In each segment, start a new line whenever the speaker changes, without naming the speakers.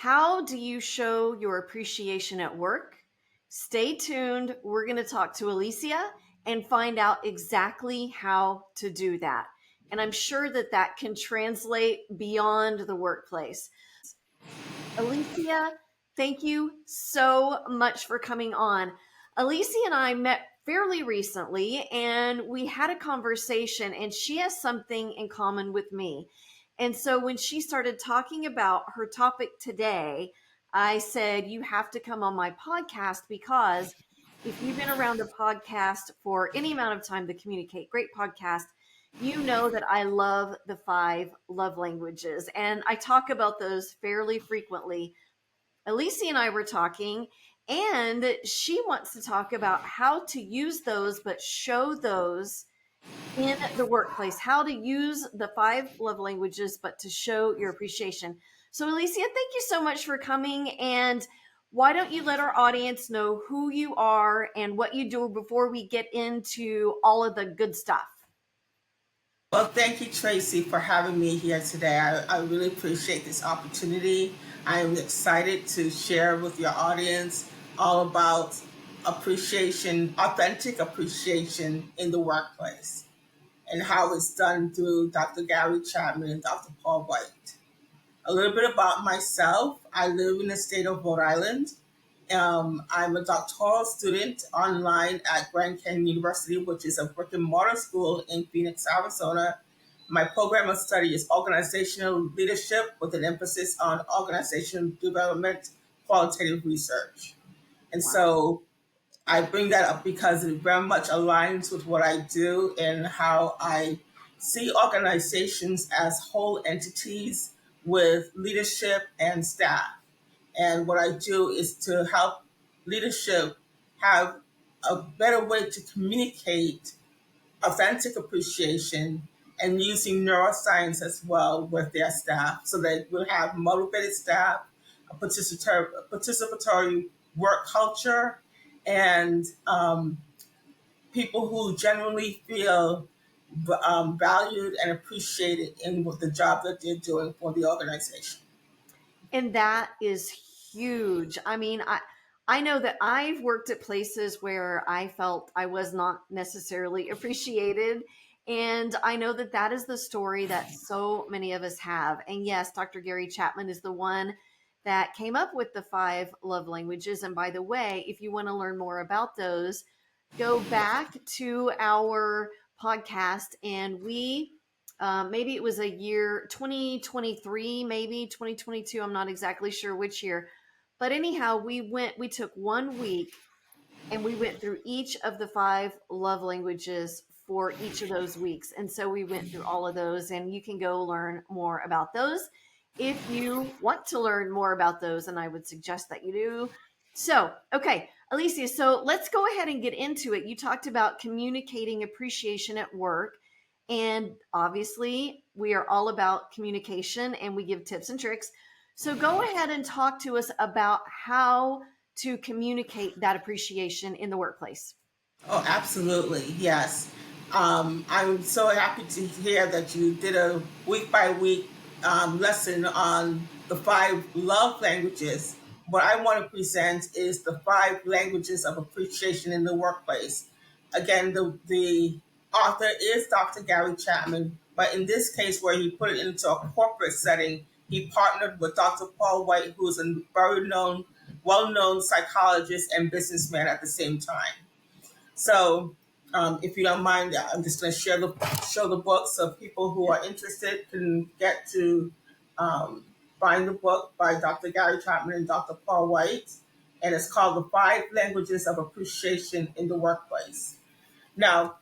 How do you show your appreciation at work? Stay tuned. We're going to talk to Alicia and find out exactly how to do that. And I'm sure that that can translate beyond the workplace. Alicia, thank you so much for coming on. Alicia and I met fairly recently and we had a conversation, and she has something in common with me. And so when she started talking about her topic today, I said, you have to come on my podcast, because if you've been around a podcast for any amount of time, the Communicate Great podcast, you know that I love the 5 love languages, and I talk about those fairly frequently. Alicia and I were talking, and she wants to talk about how to use those, but show those in the workplace, how to use the 5 love languages, but to show your appreciation. So, Alicia, thank you so much for coming. And why don't you let our audience know who you are and what you do before we get into all of the good stuff?
Well, thank you, Traci, for having me here today. I really appreciate this opportunity. I am excited to share with your audience all about appreciation, authentic appreciation in the workplace, and how it's done through Dr. Gary Chapman and Dr. Paul White. A little bit about myself. I live in the state of Rhode Island. I'm a doctoral student online at Grand Canyon University, which is a brick and mortar school in Phoenix, Arizona. My program of study is organizational leadership with an emphasis on organizational development, qualitative research. And so I bring that up because it very much aligns with what I do and how I see organizations as whole entities with leadership and staff. And what I do is to help leadership have a better way to communicate authentic appreciation and using neuroscience as well with their staff so that we'll have motivated staff, a participatory work culture, and people who genuinely feel valued and appreciated in the job that they're doing for the organization.
And that is huge. I mean, I know that I've worked at places where I felt I was not necessarily appreciated. And I know that that is the story that so many of us have. And yes, Dr. Gary Chapman is the one that came up with the 5 love languages. And by the way, if you want to learn more about those, go back to our podcast, and we maybe it was a year 2023, maybe 2022, I'm not exactly sure which year, but anyhow, we took 1 week and we went through each of the 5 love languages for each of those weeks. And so we went through all of those, and you can go learn more about those if you want to learn more about those, and I would suggest that you do. So, okay, Alicia, so let's go ahead and get into it. You talked about communicating appreciation at work. And obviously, we are all about communication and we give tips and tricks. So go ahead and talk to us about how to communicate that appreciation in the workplace.
Oh, absolutely. Yes. I'm so happy to hear that you did a week by week lesson on the 5 love languages. What I want to present is the 5 languages of appreciation in the workplace. Again, the author is Dr. Gary Chapman, but in this case, where he put it into a corporate setting, he partnered with Dr. Paul White, who is a very well known psychologist and businessman at the same time. So, if you don't mind, I'm just going to show the book so people who are interested can get to find the book by Dr. Gary Chapman and Dr. Paul White, and it's called The 5 Languages of Appreciation in the Workplace. Now,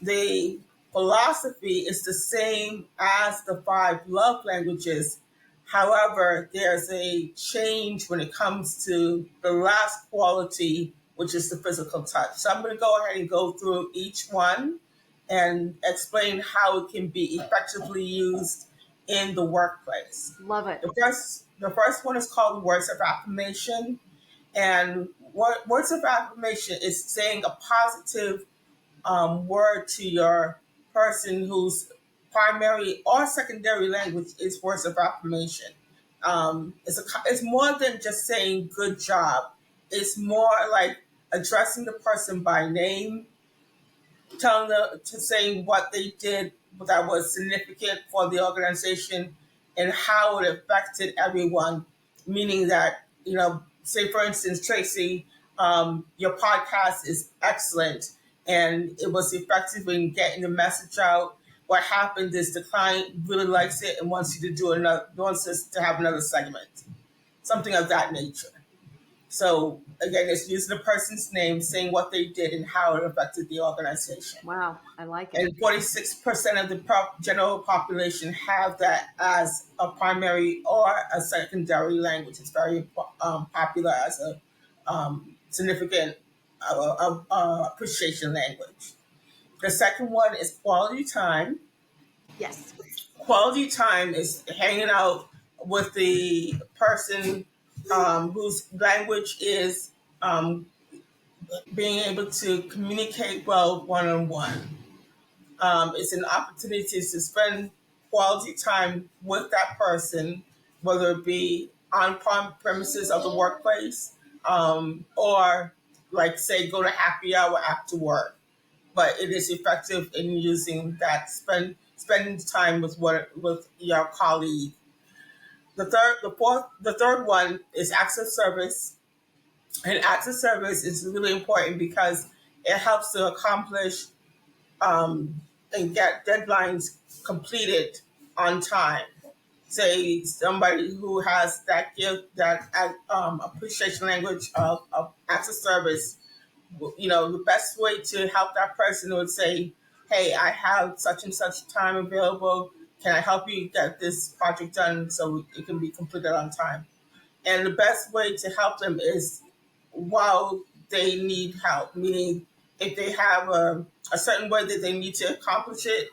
the philosophy is the same as the 5 love languages. However, there's a change when it comes to the last quality, which is the physical touch. So I'm going to go ahead and go through each one and explain how it can be effectively used in the workplace.
Love it.
The first one is called words of affirmation. And words of affirmation is saying a positive word to your person whose primary or secondary language is words of affirmation. it's more than just saying good job. It's more like addressing the person by name, telling them to saying what they did that was significant for the organization and how it affected everyone. Meaning that, say for instance, Tracy, your podcast is excellent and it was effective in getting the message out. What happened is the client really likes it and wants you to do another, wants us to have another segment, something of that nature. So again, it's using the person's name, saying what they did and how it affected the organization.
Wow, I like it.
And 46% of the general population have that as a primary or a secondary language. It's very popular as a significant appreciation language. The second one is quality time.
Yes.
Quality time is hanging out with the person whose language is being able to communicate well one on one. It's an opportunity to spend quality time with that person, whether it be on premises of the workplace or, like, say, go to happy hour after work. But it is effective in using that spending time with your colleague. The third one is access service, and access service is really important because it helps to accomplish and get deadlines completed on time. Say somebody who has that gift, that appreciation language of access service, the best way to help that person would say, hey, I have such and such time available. Can I help you get this project done so it can be completed on time? And the best way to help them is while they need help, meaning if they have a certain way that they need to accomplish it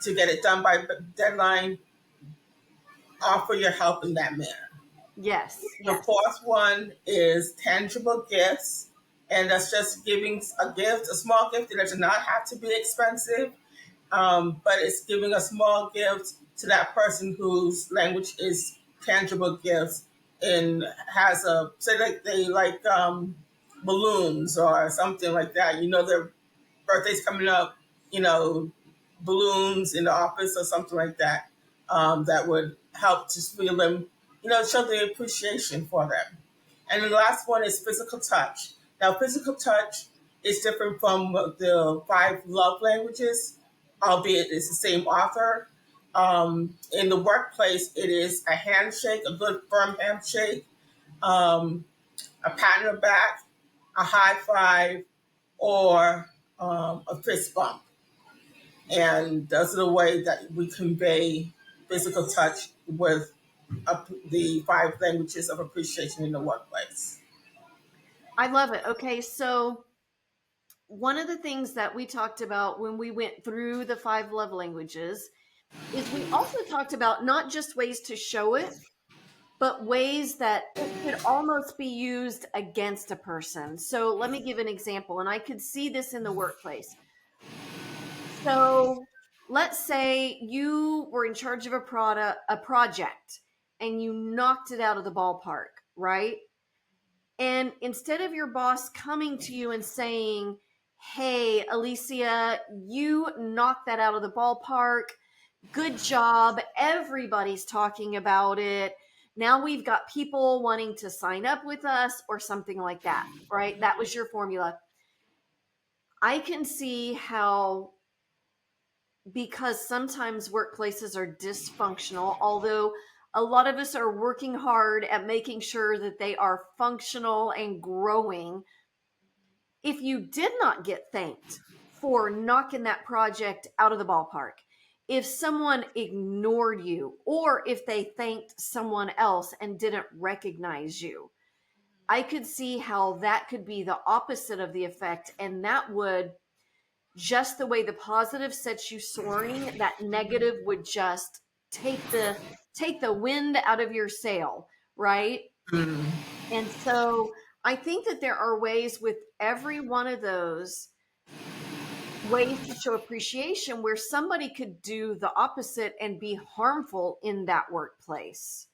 to get it done by deadline, offer your help in that manner.
Yes.
The
Yes.
fourth one is tangible gifts, and that's just giving a gift, a small gift that does not have to be expensive, but it's giving a small gift to that person whose language is tangible gifts and has a, say like they like balloons or something like that. Their birthday's coming up, you know, balloons in the office or something like that, that would help to feel them, show the appreciation for them. And the last one is physical touch. Now, physical touch is different from the five love languages, albeit it's the same author. In the workplace, it is a handshake, a good firm handshake, um, a pat on the back, a high five, or a fist bump. And those are the way that we convey physical touch with the five languages of appreciation in the workplace.
I love it. Okay, so one of the things that we talked about when we went through the five love languages is we also talked about not just ways to show it, but ways that it could almost be used against a person. So let me give an example, and I could see this in the workplace. So let's say you were in charge of a project, and you knocked it out of the ballpark, right? And instead of your boss coming to you and saying, hey, Alicia, you knocked that out of the ballpark. Good job. Everybody's talking about it. Now we've got people wanting to sign up with us or something like that, right? That was your formula. I can see how, because sometimes workplaces are dysfunctional, although a lot of us are working hard at making sure that they are functional and growing. If you did not get thanked for knocking that project out of the ballpark, if someone ignored you, or if they thanked someone else and didn't recognize you, I could see how that could be the opposite of the effect. And that would, just the way the positive sets you soaring, that negative would just take the wind out of your sail, right?
Mm.
And so I think that there are ways with every one of those ways to show appreciation where somebody could do the opposite and be harmful in that workplace.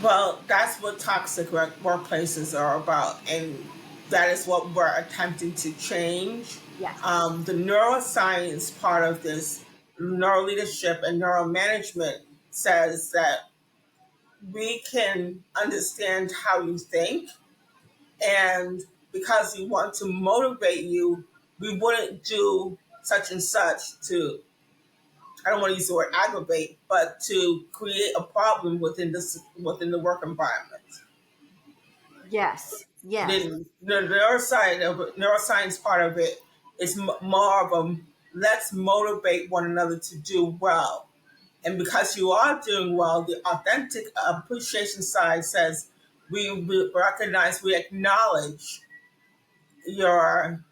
Well, that's what toxic workplaces are about, and that is what we're attempting to change.
Yes.
The neuroscience part of this, neuroleadership and neuromanagement, says that we can understand how you think, and because we want to motivate you, we wouldn't do such and such to, I don't want to use the word aggravate, but to create a problem within the work environment.
Yes. Yes.
The neuroscience part of it is more of a, let's motivate one another to do well. And because you are doing well, the authentic appreciation side says we recognize, we acknowledge your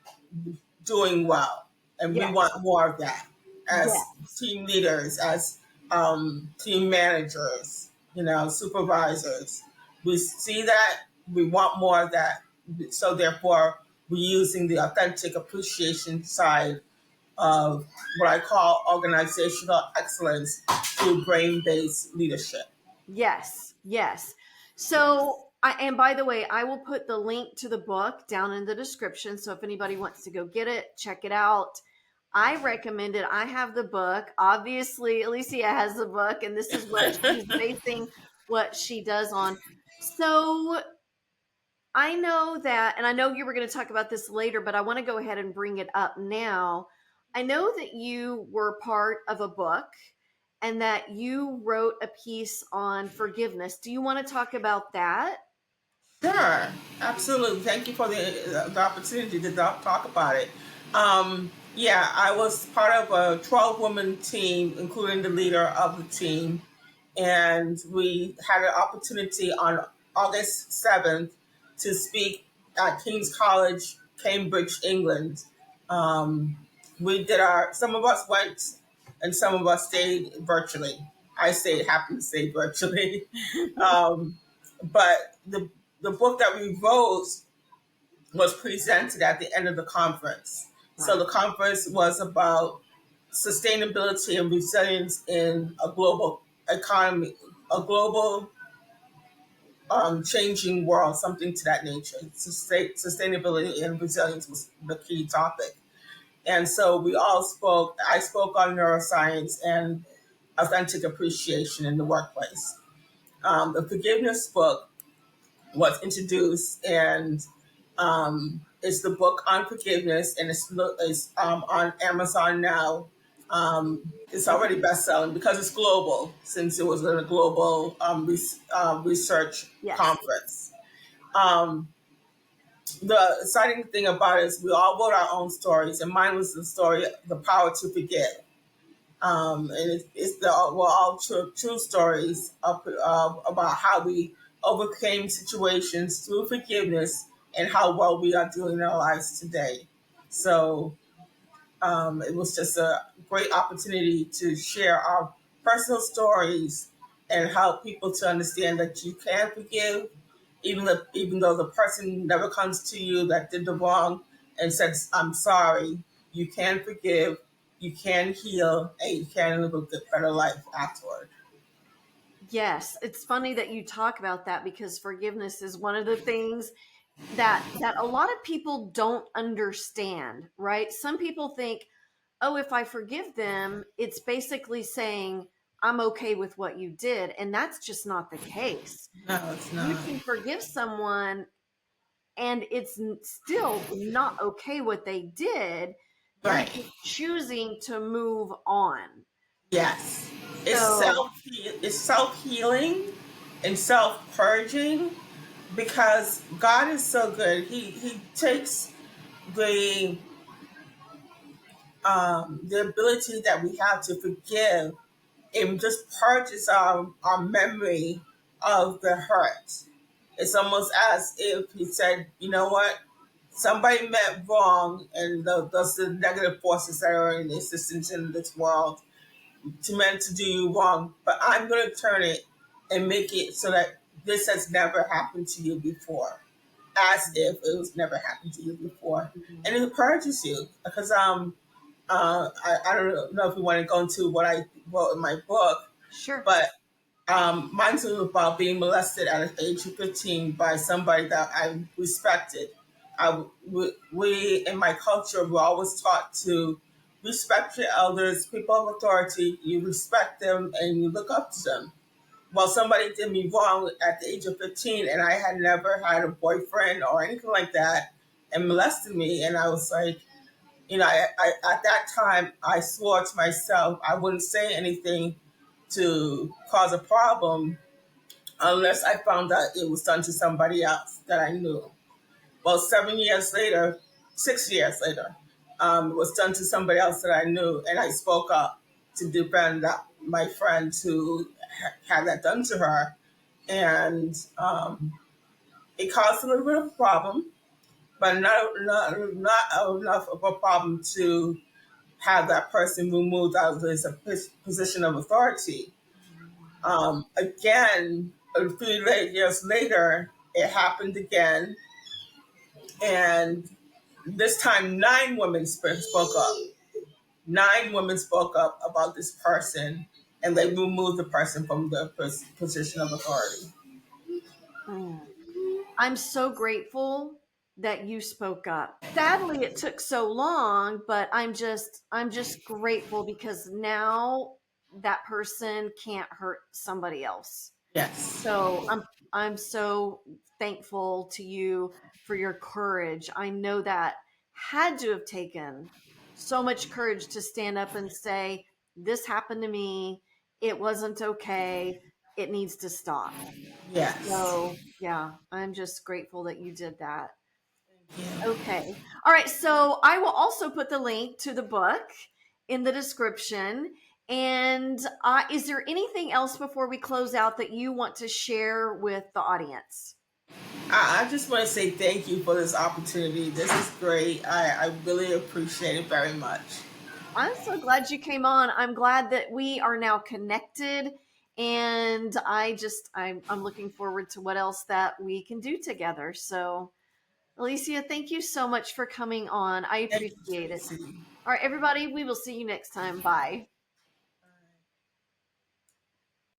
doing well, and we
Yes.
want more of that as
Yes.
team leaders, as team managers, supervisors. We see that, we want more of that, so therefore we're using the authentic appreciation side of what I call organizational excellence through brain-based leadership.
Yes, yes. So, and by the way, I will put the link to the book down in the description. So if anybody wants to go get it, check it out. I recommend it. I have the book. Obviously, Alicia has the book, and this is what she's basing what she does on. So I know that, and I know you were going to talk about this later, but I want to go ahead and bring it up now. I know that you were part of a book and that you wrote a piece on forgiveness. Do you want to talk about that?
Sure, absolutely. Thank you for the opportunity to talk about it. Yeah, I was part of a 12-woman team, including the leader of the team, and we had an opportunity on August 7th to speak at King's College, Cambridge, England. Um, we did some of us went and some of us stayed virtually. I stayed, happy to stay virtually. um, but the book that we wrote was presented at the end of the conference. So
Right.
the conference was about sustainability and resilience in a global economy, a global changing world, something to that nature. Sustainability and resilience was the key topic. And so we all spoke, I spoke on neuroscience and authentic appreciation in the workplace. The forgiveness book was introduced, and it's the book on forgiveness, and it's on Amazon now. It's already best selling because it's global, since it was in a global research
Yes.
conference. Um, the exciting thing about it is we all wrote our own stories, and mine was the story, The Power to Forgive. And we're all true stories about how we overcame situations through forgiveness and how well we are doing in our lives today. So it was just a great opportunity to share our personal stories and help people to understand that you can forgive, even though the person never comes to you that did the wrong and says, "I'm sorry." You can forgive, you can heal, and you can live a good, better life afterward.
Yes. It's funny that you talk about that because forgiveness is one of the things that a lot of people don't understand, right? Some people think, "Oh, if I forgive them, it's basically saying I'm okay with what you did." And that's just not the case.
No, it's
You
not.
can forgive someone and it's still not okay what they did. They're
Right.
just choosing to move on.
Yes.
So,
It's self healing and self purging, because God is so good. He takes the the ability that we have to forgive and just purges our memory of the hurt. It's almost as if he said, you know what, somebody meant wrong, and those are the negative forces that are in existence in this world to meant to do you wrong, but I'm going to turn it and make it so that this has never happened to you before, as if it was never happened to you before,
mhm.
and it purges you because I don't know if you want to go into what I wrote in my book,
Sure.
but Mine's was about being molested at the age of 15 by somebody that I respected. We in my culture, we're always taught to respect your elders, people of authority. You respect them and you look up to them. Well, somebody did me wrong at the age of 15, and I had never had a boyfriend or anything like that, and molested me. And I was like, at that time, I swore to myself I wouldn't say anything to cause a problem unless I found out it was done to somebody else that I knew. Well, 7 years later, 6 years later, it was done to somebody else that I knew, and I spoke up to defend my friend who had that done to her, and it caused a little bit of a problem, but not enough of a problem to have that person removed out of his position of authority. Again, a few years later, it happened again, and this time 9 women spoke up. 9 women spoke up about this person, and they removed the person from the position of authority.
Mm. I'm so grateful that you spoke up. Sadly, it took so long, but I'm just grateful because now that person can't hurt somebody else.
Yes.
So I'm so thankful to you for your courage. I know that had to have taken so much courage to stand up and say, this happened to me. It wasn't okay. It needs to stop.
Yes.
So, yeah, I'm just grateful that you did that.
Yeah.
Okay. All right. So, I will also put the link to the book in the description. And is there anything else before we close out that you want to share with the audience?
I just want to say thank you for this opportunity. This is great. I really appreciate it very much.
I'm so glad you came on. I'm glad that we are now connected. And I'm looking forward to what else that we can do together. So, Alicia, thank you so much for coming on. I
Thank you,
appreciate it.
Tracy.
All right, everybody, we will see you next time. Bye.